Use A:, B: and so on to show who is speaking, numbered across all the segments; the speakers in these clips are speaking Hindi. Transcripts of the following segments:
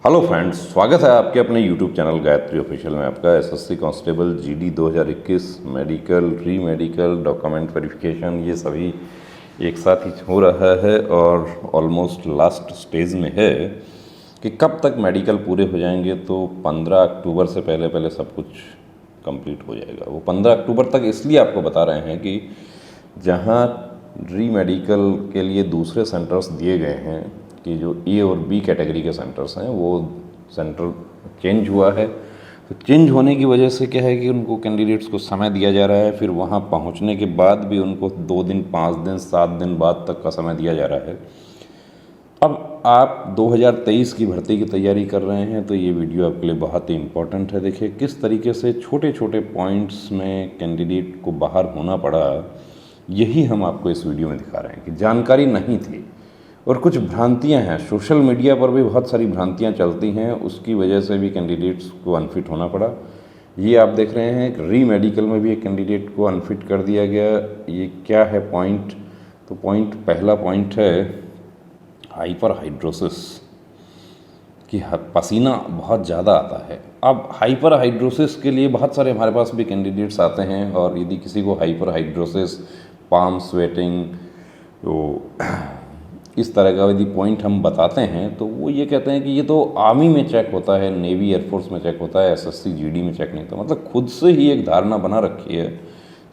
A: हेलो फ्रेंड्स, स्वागत है आपके अपने यूट्यूब चैनल गायत्री ऑफिशियल में। आपका एसएससी कांस्टेबल जीडी 2021 मेडिकल, री मेडिकल, डॉक्यूमेंट वेरिफिकेशन ये सभी एक साथ ही हो रहा है और ऑलमोस्ट लास्ट स्टेज में है कि कब तक मेडिकल पूरे हो जाएंगे। तो 15 अक्टूबर से पहले पहले सब कुछ कंप्लीट हो जाएगा। वो 15 अक्टूबर तक इसलिए आपको बता रहे हैं कि जहाँ री मेडिकल के लिए दूसरे सेंटर्स दिए गए हैं कि जो ए और बी कैटेगरी के सेंटर्स हैं, वो सेंटर चेंज हुआ है। तो चेंज होने की वजह से क्या है कि उनको कैंडिडेट्स को समय दिया जा रहा है, फिर वहाँ पहुँचने के बाद भी उनको 2 दिन, 5 दिन, 7 दिन बाद तक का समय दिया जा रहा है। अब आप 2023 की भर्ती की तैयारी कर रहे हैं तो ये वीडियो आपके लिए बहुत ही इम्पोर्टेंट है। देखिए किस तरीके से छोटे छोटे पॉइंट्स में कैंडिडेट को बाहर होना पड़ा, यही हम आपको इस वीडियो में दिखा रहे हैं कि जानकारी नहीं थी और कुछ भ्रांतियां हैं। सोशल मीडिया पर भी बहुत सारी भ्रांतियां चलती हैं, उसकी वजह से भी कैंडिडेट्स को अनफिट होना पड़ा। ये आप देख रहे हैं कि री मेडिकल में भी एक कैंडिडेट को अनफिट कर दिया गया। ये क्या है पॉइंट? तो पहला पॉइंट है हाइपर हाइड्रोसिस कि पसीना बहुत ज़्यादा आता है। अब हाइपर हाइड्रोसिस के लिए बहुत सारे हमारे पास भी कैंडिडेट्स आते हैं और यदि किसी को हाइपर हाइड्रोसिस, पाम स्वेटिंग, तो इस तरह का यदि पॉइंट हम बताते हैं तो वो ये कहते हैं कि ये तो आर्मी में चेक होता है, नेवी एयरफोर्स में चेक होता है, एसएससी जीडी में चेक नहीं होता। मतलब खुद से ही एक धारणा बना रखी है।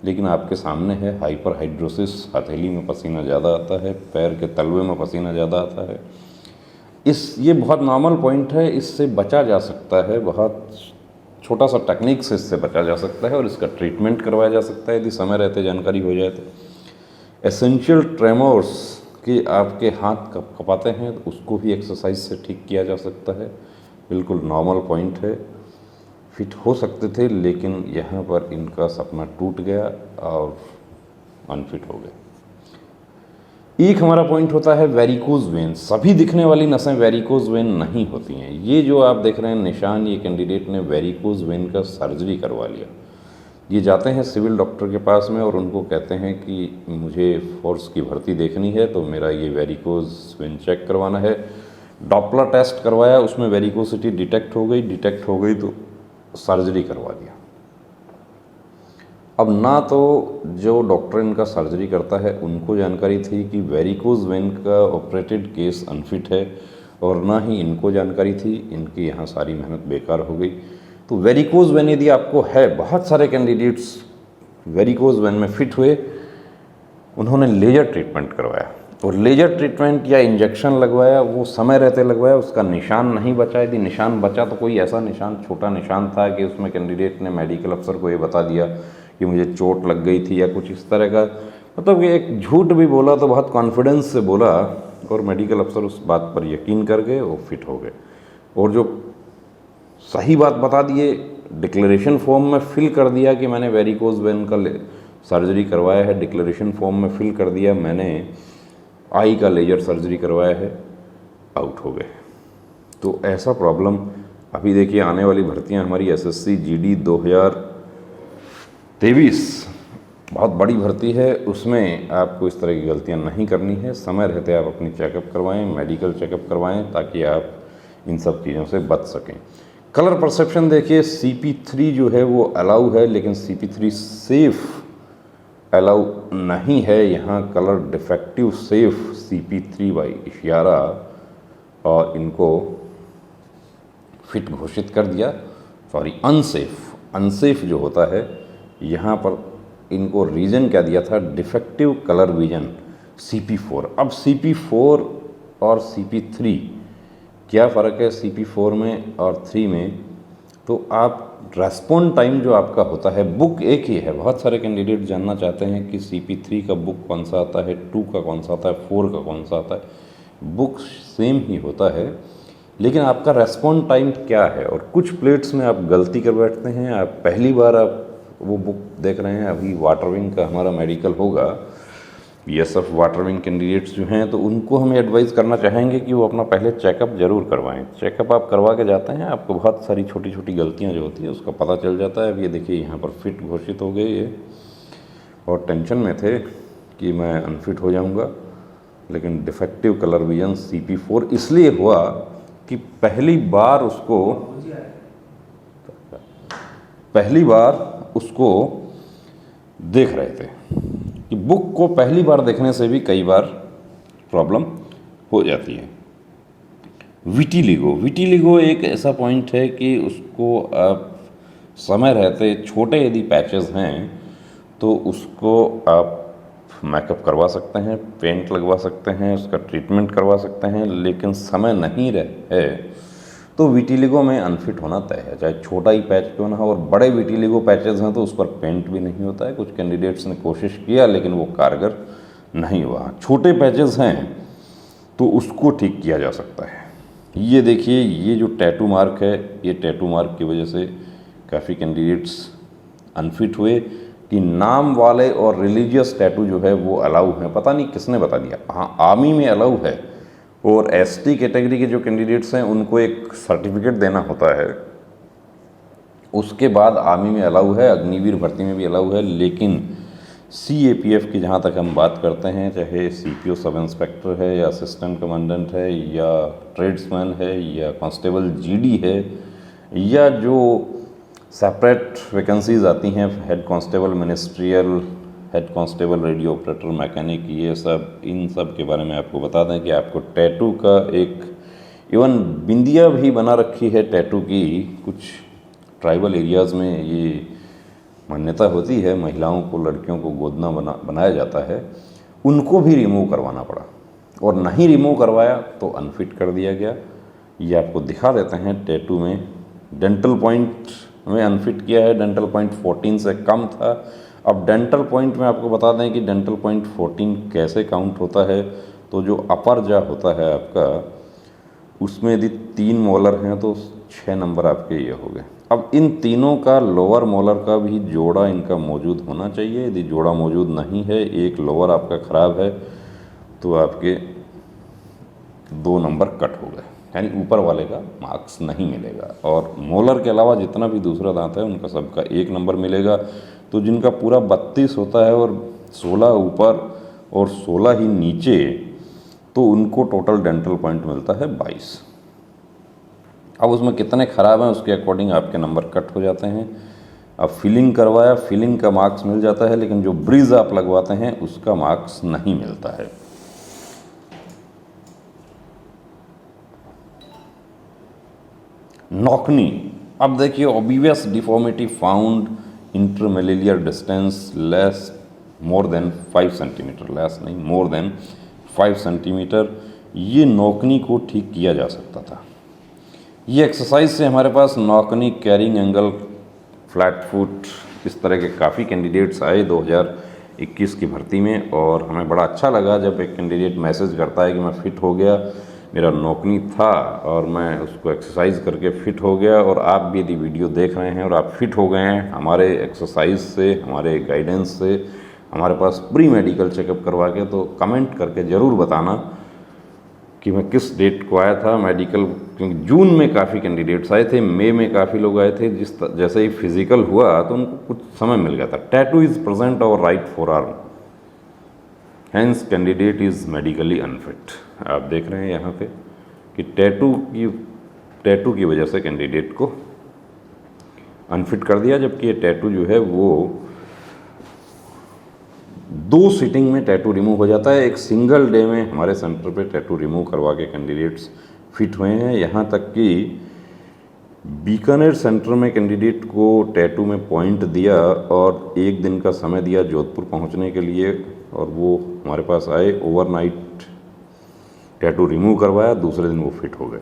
A: लेकिन आपके सामने है हाइपर हाइड्रोसिस, हथेली में पसीना ज़्यादा आता है, पैर के तलवे में पसीना ज़्यादा आता है। ये बहुत नॉर्मल पॉइंट है, इससे बचा जा सकता है। बहुत छोटा सा टेक्निक से इससे बचा जा सकता है और इसका ट्रीटमेंट करवाया जा सकता है यदि समय रहते जानकारी हो जाए तो। एसेंशियल ट्रेमोर्स कि आपके हाथ कब कपाते हैं तो उसको भी एक्सरसाइज से ठीक किया जा सकता है। बिल्कुल नॉर्मल पॉइंट है, फिट हो सकते थे लेकिन यहाँ पर इनका सपना टूट गया और अनफिट हो गए। एक हमारा पॉइंट होता है वेरिकोज वेन। सभी दिखने वाली नसें वेरिकोज वेन नहीं होती हैं। ये जो आप देख रहे हैं निशान, ये कैंडिडेट ने वेरिकोज वेन का सर्जरी करवा लिया। ये जाते हैं सिविल डॉक्टर के पास में और उनको कहते हैं कि मुझे फोर्स की भर्ती देखनी है तो मेरा ये वेरिकोज वेन चेक करवाना है। डॉपलर टेस्ट करवाया, उसमें वेरिकोसिटी डिटेक्ट हो गई तो सर्जरी करवा दिया। अब ना तो जो डॉक्टर इनका सर्जरी करता है उनको जानकारी थी कि वेरिकोज वेन का ऑपरेटेड केस अनफिट है और ना ही इनको जानकारी थी। इनकी यहाँ सारी मेहनत बेकार हो गई। तो वेरिकोज वेन यदि आपको है, बहुत सारे कैंडिडेट्स वेरिकोज वेन में फिट हुए, उन्होंने लेजर ट्रीटमेंट करवाया और लेजर ट्रीटमेंट या इंजेक्शन लगवाया, वो समय रहते लगवाया, उसका निशान नहीं बचा। यदि निशान बचा तो कोई ऐसा निशान, छोटा निशान था कि उसमें कैंडिडेट ने मेडिकल अफसर को ये बता दिया कि मुझे चोट लग गई थी या कुछ इस तरह का। मतलब कि एक झूठ भी बोला तो बहुत कॉन्फिडेंस से बोला और मेडिकल अफसर उस बात पर यकीन कर गए, वो फिट हो गए। और जो सही बात बता दिए, डिक्लेरेशन फॉर्म में फिल कर दिया कि मैंने वेरिकोज वेन का सर्जरी करवाया है, डिक्लेरेशन फॉर्म में फिल कर दिया मैंने आई का लेजर सर्जरी करवाया है, आउट हो गए। तो ऐसा प्रॉब्लम अभी देखिए आने वाली भर्तियां हमारी एसएससी जीडी 2023 बहुत बड़ी भर्ती है, उसमें आपको इस तरह की गलतियां नहीं करनी है। समय रहते आप अपनी चेकअप करवाएं, मेडिकल चेकअप करवाएं ताकि आप इन सब चीज़ों से बच सकें। कलर परसेप्शन देखिए, CP3 जो है वो अलाउ है लेकिन CP3 सेफ अलाउ नहीं है। यहाँ colour defective safe CP3 by इशारा और इनको फिट घोषित कर दिया। सॉरी, अनसेफ जो होता है यहाँ पर इनको रीज़न क्या दिया था, डिफेक्टिव कलर विजन CP4। अब CP4 और CP3 क्या फ़र्क है CP4 में और 3 में? तो आप रेस्पॉन्ड टाइम जो आपका होता है, बुक एक ही है। बहुत सारे कैंडिडेट जानना चाहते हैं कि CP3 का बुक कौन सा आता है, 2 का कौन सा आता है, 4 का कौन सा आता है। बुक सेम ही होता है लेकिन आपका रेस्पॉन्ड टाइम क्या है। और कुछ प्लेट्स में आप गलती कर बैठते हैं। आप पहली बार आप वो बुक देख रहे हैं, अभी वाटर विंग का हमारा मेडिकल होगा, BSF वाटर विंग कैंडिडेट्स जो हैं तो उनको हम एडवाइस करना चाहेंगे कि वो अपना पहले चेकअप ज़रूर करवाएं। चेकअप आप करवा के जाते हैं, आपको बहुत सारी छोटी छोटी गलतियां जो होती है उसका पता चल जाता है। अब ये देखिए यहाँ पर फिट घोषित हो गए ये, और टेंशन में थे कि मैं अनफिट हो जाऊँगा, लेकिन डिफेक्टिव कलर विजन CP4 इसलिए हुआ कि पहली बार उसको देख रहे थे कि बुक को पहली बार देखने से भी कई बार प्रॉब्लम हो जाती है। विटिलिगो एक ऐसा पॉइंट है कि उसको आप समय रहते छोटे यदि पैचेस हैं तो उसको आप मेकअप करवा सकते हैं, पेंट लगवा सकते हैं, उसका ट्रीटमेंट करवा सकते हैं, लेकिन समय नहीं रहे तो विटिलिगो में अनफिट होना तय है, चाहे छोटा ही पैच क्यों ना हो। और बड़े विटिलिगो पैचेस हैं तो उस पर पेंट भी नहीं होता है। कुछ कैंडिडेट्स ने कोशिश किया लेकिन वो कारगर नहीं हुआ। छोटे पैचेस हैं तो उसको ठीक किया जा सकता है। ये देखिए, ये जो टैटू मार्क है, ये टैटू मार्क की वजह से काफ़ी कैंडिडेट्स अनफिट हुए कि नाम वाले और रिलीजियस टैटू जो है वो अलाउ है। पता नहीं किसने बता दिया। हाँ, आर्मी में अलाउ है और एसटी कैटेगरी के जो कैंडिडेट्स हैं उनको एक सर्टिफिकेट देना होता है, उसके बाद आर्मी में अलाउ है, अग्निवीर भर्ती में भी अलाउ है। लेकिन सीएपीएफ की जहाँ तक हम बात करते हैं, चाहे सीपीओ सब इंस्पेक्टर है या असिस्टेंट कमांडेंट है या ट्रेड्समैन है या कांस्टेबल जीडी है या जो सेपरेट वैकेंसीज आती हैं, head constable ministerial, head constable radio operator, mechanic, ये सब, इन सब के बारे में आपको बता दें कि आपको टैटू का एक इवन बिंदिया भी बना रखी है टैटू की। कुछ ट्राइबल एरियाज़ में ये मान्यता होती है, महिलाओं को, लड़कियों को गोदना बनाया जाता है, उनको भी रिमूव करवाना पड़ा और नहीं रिमूव करवाया तो अनफिट कर दिया गया। ये आपको दिखा देते हैं टैटू में। डेंटल पॉइंट में अनफिट किया है, डेंटल पॉइंट 14 से कम था। अब डेंटल पॉइंट में आपको बता दें कि डेंटल पॉइंट 14 कैसे काउंट होता है। तो जो अपर जा होता है आपका, उसमें यदि 3 मोलर हैं तो 6 नंबर आपके ये हो गए। अब इन तीनों का लोअर मोलर का भी जोड़ा इनका मौजूद होना चाहिए। यदि जोड़ा मौजूद नहीं है, एक लोअर आपका ख़राब है, तो आपके 2 नंबर कट हो गए, यानी ऊपर वाले का मार्क्स नहीं मिलेगा। और मोलर के अलावा जितना भी दूसरा दांत है उनका सबका 1 नंबर मिलेगा। तो जिनका पूरा 32 होता है और 16 ऊपर और 16 ही नीचे, तो उनको टोटल डेंटल पॉइंट मिलता है 22। अब उसमें कितने ख़राब हैं उसके अकॉर्डिंग आपके नंबर कट हो जाते हैं। अब फिलिंग करवाया, फिलिंग का मार्क्स मिल जाता है, लेकिन जो ब्रिज आप लगवाते हैं उसका मार्क्स नहीं मिलता है। नॉकनी, अब देखिए, obvious deformity found intermalleolar distance less more than 5 centimetre, less नहीं, मोर देन 5 सेंटीमीटर। ये नॉकनी को ठीक किया जा सकता था। ये एक्सरसाइज से हमारे पास knock knee, carrying angle, flat foot, इस तरह के काफ़ी कैंडिडेट्स आए 2021 की भर्ती में। और हमें बड़ा अच्छा लगा जब एक कैंडिडेट मैसेज करता है कि मैं फ़िट हो गया, मेरा नॉकनी था और मैं उसको एक्सरसाइज करके फ़िट हो गया। और आप भी यदि वीडियो देख रहे हैं और आप फिट हो गए हैं हमारे एक्सरसाइज से, हमारे गाइडेंस से, हमारे पास प्री मेडिकल चेकअप करवा के, तो कमेंट करके ज़रूर बताना कि मैं किस डेट को आया था मेडिकल। क्योंकि जून में काफ़ी कैंडिडेट्स आए थे, मई में काफ़ी लोग आए थे। जैसे ही फिजिकल हुआ तो उनको कुछ समय मिल गया था। टैटू इज़ प्रेजेंट और right forearm, hence candidate is medically unfit. आप देख रहे हैं यहाँ पे कि टैटू की वजह से कैंडिडेट को अनफिट कर दिया, जबकि ये टैटू जो है वो 2 सीटिंग में टैटू रिमूव हो जाता है। एक सिंगल डे में हमारे सेंटर पे टैटू रिमूव करवा के कैंडिडेट्स फिट हुए हैं। यहाँ तक कि बीकानेर सेंटर में कैंडिडेट को टैटू में पॉइंट दिया और 1 दिन का समय दिया जोधपुर पहुँचने के लिए, और वो हमारे पास आए, ओवरनाइट टैटू रिमूव करवाया, दूसरे दिन वो फिट हो गए।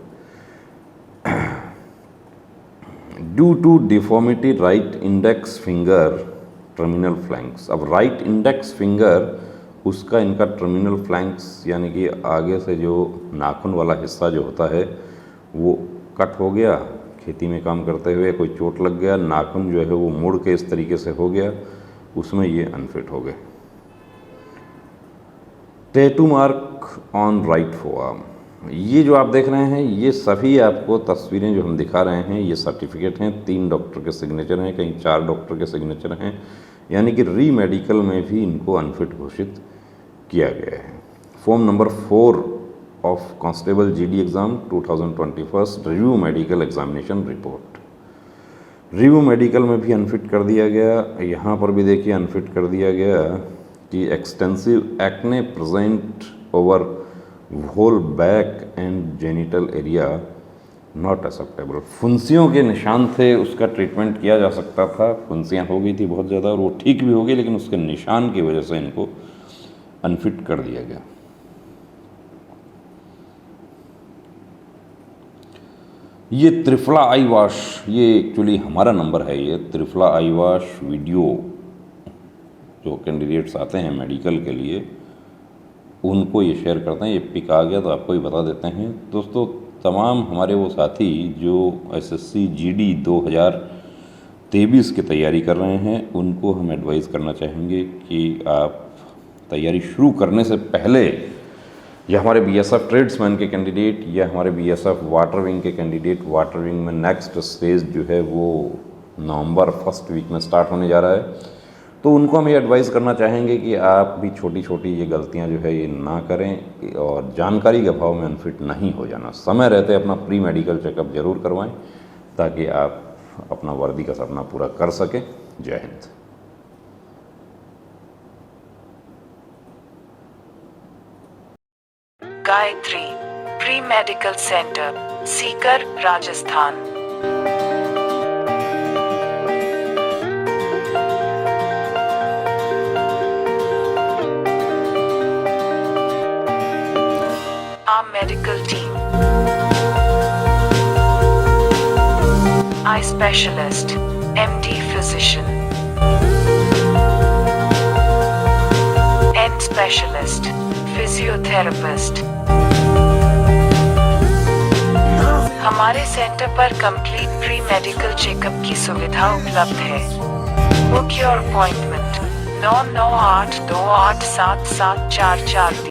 A: Due to deformity right index finger terminal phalanx. अब राइट इंडेक्स फिंगर, उसका इनका टर्मिनल फ्लैंक्स यानी कि आगे से जो नाखून वाला हिस्सा जो होता है वो कट हो गया। खेती में काम करते हुए कोई चोट लग गया, नाखून जो है वो मुड़ के इस तरीके से हो गया, उसमें ये अनफिट हो गए। Tattoo mark on right forearm, ये जो आप देख रहे हैं ये सभी आपको तस्वीरें जो हम दिखा रहे हैं ये सर्टिफिकेट हैं। 3 डॉक्टर के सिग्नेचर हैं, कहीं 4 डॉक्टर के सिग्नेचर हैं, यानी कि री मेडिकल में भी इनको अनफिट घोषित किया गया है। Form number 4 of constable GD exam 2021 review medical examination report. Review medical में भी अनफिट कर दिया गया, यहाँ पर भी देखिए अनफिट कर दिया गया कि extensive acne present over whole back and genital area not acceptable. फुंसियों के निशान थे, उसका ट्रीटमेंट किया जा सकता था। फुंसियाँ हो गई थी बहुत ज़्यादा और वो ठीक भी हो गई, लेकिन उसके निशान की वजह से इनको अनफिट कर दिया गया। ये त्रिफला आई वॉश, ये एक्चुअली हमारा नंबर है। ये त्रिफला आई वॉश वीडियो जो कैंडिडेट्स आते हैं मेडिकल के लिए उनको ये शेयर करते हैं। ये पिक आ गया तो आपको ही बता देते हैं। दोस्तों, तमाम हमारे वो साथी जो एसएससी जीडी 2023 की तैयारी कर रहे हैं उनको हम एडवाइस करना चाहेंगे कि आप तैयारी शुरू करने से पहले या हमारे बीएसएफ ट्रेड्समैन के कैंडिडेट या हमारे बीएसएफ वाटर विंग के कैंडिडेट, वाटर विंग में नेक्स्ट स्टेज जो है वो नवंबर फर्स्ट वीक में स्टार्ट होने जा रहा है, तो उनको हम ये एडवाइस करना चाहेंगे कि आप भी छोटी छोटी ये गलतियां जो है ये ना करें और जानकारी के अभाव में अनफिट नहीं हो जाना। समय रहते अपना प्री मेडिकल चेकअप जरूर करवाएं ताकि आप अपना वर्दी का सपना पूरा कर सकें। जय Hind.
B: Gayatri pre medical centre, Sikar, Rajasthan. Our medical team: eye specialist, MD physician, end specialist, physiotherapist। हमारे सेंटर पर कंप्लीट प्री मेडिकल चेकअप की सुविधा उपलब्ध है। Book your appointment 9982877443।